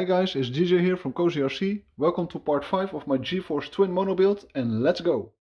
Hi guys, it's DJ here from Cozy RC. Welcome to part 5 of my GeForce Twin Mono build, and let's go!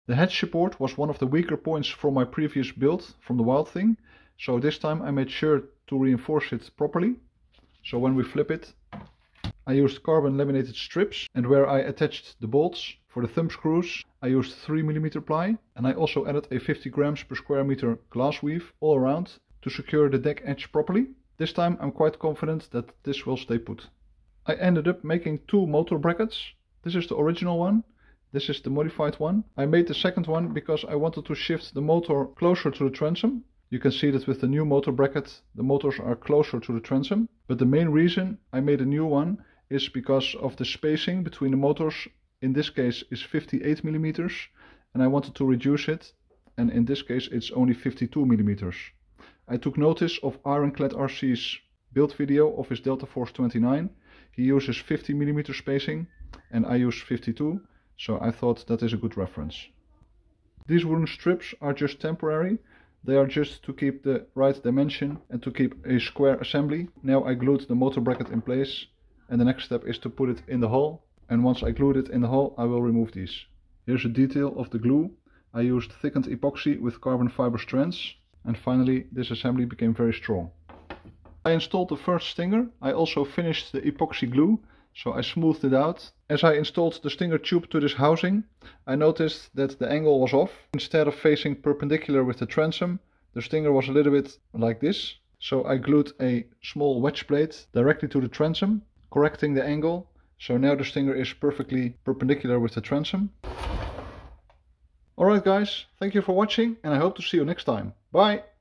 The head support was one of the weaker points from my previous build from the Wild Thing, so this time I made sure to reinforce it properly. So when we flip it, I used carbon laminated strips, and where I attached the bolts for the thumb screws I used 3mm ply, and I also added a 50 grams per square meter glass weave all around to secure the deck edge properly. This time I'm quite confident that this will stay put. I ended up making two motor brackets. This is the original one. This is the modified one. I made the second one because I wanted to shift the motor closer to the transom. You can see that with the new motor bracket, the motors are closer to the transom. But the main reason I made a new one is because of the spacing between the motors. In this case is 58mm and I wanted to reduce it. And in this case it's only 52mm. I took notice of Ironclad RC's build video of his Delta Force 29. He uses 50mm spacing and I use 52. So I thought that is a good reference. These wooden strips are just temporary. They are just to keep the right dimension and to keep a square assembly. Now I glued the motor bracket in place and the next step is to put it in the hole. And once I glued it in the hole, I will remove these. Here's a detail of the glue. I used thickened epoxy with carbon fiber strands. And finally this assembly became very strong. I installed the first stinger. I also finished the epoxy glue. So I smoothed it out. As I installed the stinger tube to this housing, I noticed that the angle was off. Instead of facing perpendicular with the transom, the stinger was a little bit like this. So I glued a small wedge plate directly to the transom, correcting the angle. So now the stinger is perfectly perpendicular with the transom. Alright guys, thank you for watching and I hope to see you next time. Bye!